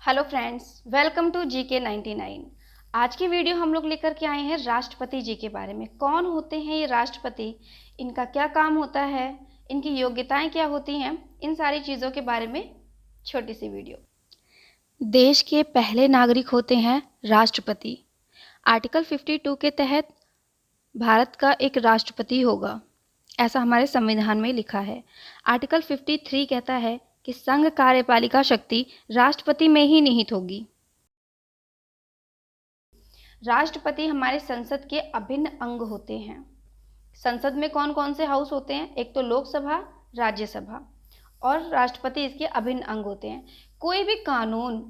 Hello friends, welcome to GK 99। आज की video हम लोग लेकर के आए हैं राष्ट्रपति जी के बारे में। कौन होते हैं ये राष्ट्रपति, इनका क्या काम होता है, इनकी योग्यताएं क्या होती हैं, इन सारी चीज़ों के बारे में छोटी सी वीडियो। देश के पहले नागरिक होते हैं राष्ट्रपति। आर्टिकल 52 के तहत भारत का एक राष्ट्रपति होगा, ऐसा हमारे संविधान में लिखा है। आर्टिकल 53 कहता है कि संघ कार्यपालिका शक्ति राष्ट्रपति में ही निहित होगी। राष्ट्रपति हमारे संसद के अभिन्न अंग होते हैं। संसद में कौन कौन से हाउस होते हैं? एक तो लोकसभा, राज्यसभा, और राष्ट्रपति इसके अभिन्न अंग होते हैं। कोई भी कानून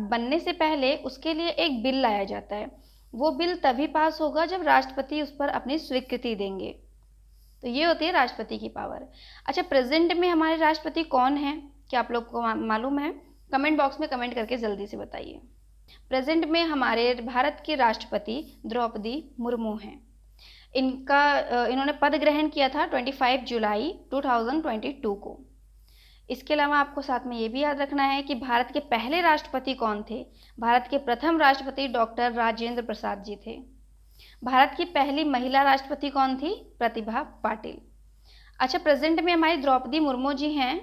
बनने से पहले उसके लिए एक बिल लाया जाता है। वो बिल तभी पास होगा जब राष्ट्रपति उस पर अपनी स्वीकृति देंगे। तो ये होती है राष्ट्रपति की पावर। अच्छा, प्रेजेंट में हमारे राष्ट्रपति कौन हैं? क्या आप लोग को मालूम है? कमेंट बॉक्स में कमेंट करके जल्दी से बताइए। प्रेजेंट में हमारे भारत के राष्ट्रपति द्रौपदी मुर्मू हैं। इन्होंने पद ग्रहण किया था 25 जुलाई 2022 को। इसके अलावा आपको साथ में ये भी याद रखना है कि भारत के पहले राष्ट्रपति कौन थे। भारत के प्रथम राष्ट्रपति डॉक्टर राजेंद्र प्रसाद जी थे। भारत की पहली महिला राष्ट्रपति कौन थी? प्रतिभा पाटिल। अच्छा, प्रेजेंट में हमारी द्रौपदी मुर्मू जी हैं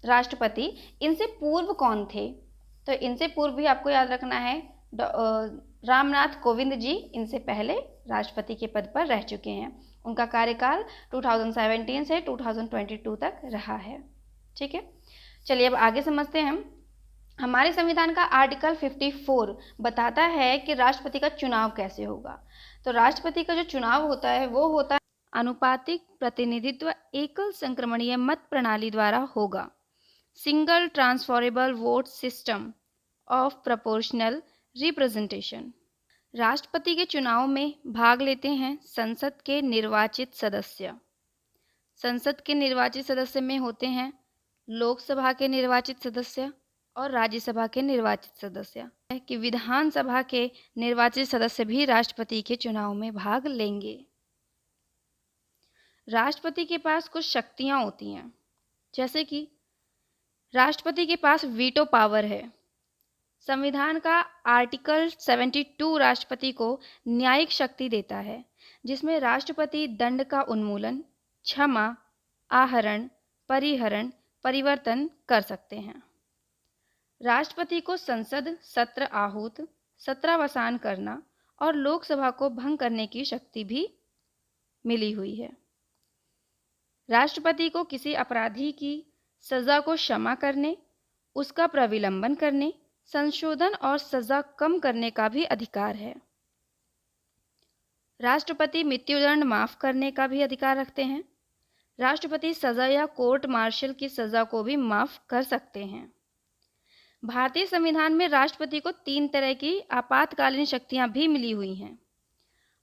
राष्ट्रपति। इनसे पूर्व कौन थे? तो इनसे पूर्व भी आपको याद रखना है, रामनाथ कोविंद जी इनसे पहले राष्ट्रपति के पद पर रह चुके हैं। उनका कार्यकाल 2017 से 2022 तक रहा है। ठीक है, चलिए अब आगे समझते हैं। हमारे संविधान का आर्टिकल 54 बताता है कि राष्ट्रपति का चुनाव कैसे होगा। तो राष्ट्रपति का जो चुनाव होता है वो होता है अनुपातिक प्रतिनिधित्व एकल संक्रमणीय मत प्रणाली द्वारा होगा। Single transferable vote system of proportional representation. राष्ट्रपति के चुनाव में भाग लेते हैं संसद के निर्वाचित सदस्य। संसद के निर्वाचित सदस्य में होते हैं लोकसभा के निर्वाचित सदस्य और राज्यसभा के निर्वाचित सदस्य। कि विधानसभा के निर्वाचित सदस्य भी राष्ट्रपति के चुनाव में भाग लेंगे। राष्ट्रपति के पास कुछ शक्तियां होती हैं, जैसे कि राष्ट्रपति के पास वीटो पावर है। संविधान का आर्टिकल 72 राष्ट्रपति को न्यायिक शक्ति देता है, जिसमें राष्ट्रपति दंड का उन्मूलन, क्षमा, आहरण, परिहरण, परिवर्तन कर सकते हैं। राष्ट्रपति को संसद सत्र आहूत, सत्रावसान करना और लोकसभा को भंग करने की शक्ति भी मिली हुई है। राष्ट्रपति को किसी अपराधी की सजा को क्षमा करने, उसका प्रविलंबन करने, संशोधन और सजा कम करने का भी अधिकार है। राष्ट्रपति मृत्युदंड माफ करने का भी अधिकार रखते हैं। राष्ट्रपति सजा या कोर्ट मार्शल की सजा को भी माफ कर सकते हैं। भारतीय संविधान में राष्ट्रपति को 3 तरह की आपातकालीन शक्तियां भी मिली हुई हैं।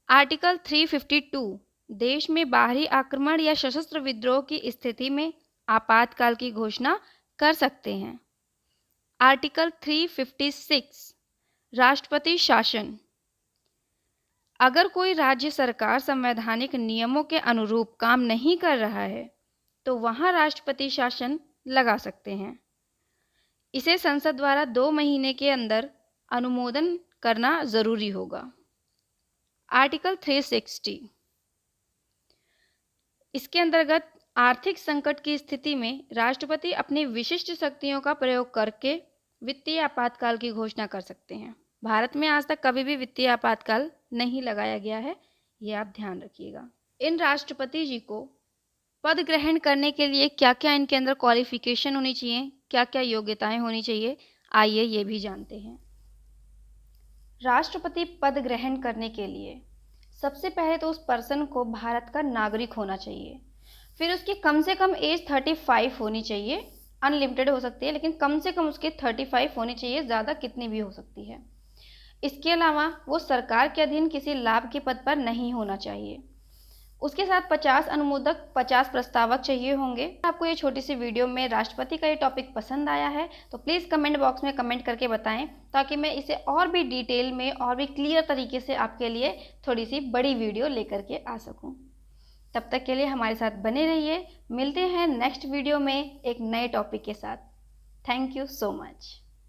आर्टिकल 352 देश में बाहरी आक्रमण या सशस्त्र विद्रोह की स्थिति में आपातकाल की घोषणा कर सकते हैं। आर्टिकल 356 राष्ट्रपति शासन। अगर कोई राज्य सरकार संवैधानिक नियमों के अनुरूप काम नहीं कर रहा है तो वहां राष्ट्रपति शासन लगा सकते हैं। इसे संसद द्वारा 2 महीने के अंदर अनुमोदन करना जरूरी होगा। आर्टिकल 360 इसके अंतर्गत आर्थिक संकट की स्थिति में राष्ट्रपति अपनी विशिष्ट शक्तियों का प्रयोग करके वित्तीय आपातकाल की घोषणा कर सकते हैं। भारत में आज तक कभी भी वित्तीय आपातकाल नहीं लगाया गया है, ये आप ध्यान रखिएगा। इन राष्ट्रपति जी को पद ग्रहण करने के लिए क्या क्या इनके अंदर क्वालिफिकेशन होनी चाहिए, क्या क्या योग्यताएं होनी चाहिए, आइए ये भी जानते हैं। राष्ट्रपति पद ग्रहण करने के लिए सबसे पहले तो उस पर्सन को भारत का नागरिक होना चाहिए। फिर उसकी कम से कम एज 35 होनी चाहिए। अनलिमिटेड हो सकती है, लेकिन कम से कम उसकी 35 होनी चाहिए, ज़्यादा कितनी भी हो सकती है। इसके अलावा वो सरकार के अधीन किसी लाभ के पद पर नहीं होना चाहिए। उसके साथ 50 अनुमोदक, 50 प्रस्तावक चाहिए होंगे। आपको ये छोटी सी वीडियो में राष्ट्रपति का ये टॉपिक पसंद आया है तो प्लीज़ कमेंट बॉक्स में कमेंट करके बताएं, ताकि मैं इसे और भी डिटेल में और भी क्लियर तरीके से आपके लिए थोड़ी सी बड़ी वीडियो लेकर के आ सकूं। तब तक के लिए हमारे साथ बने रहिए। मिलते हैं नेक्स्ट वीडियो में एक नए टॉपिक के साथ। Thank you so much.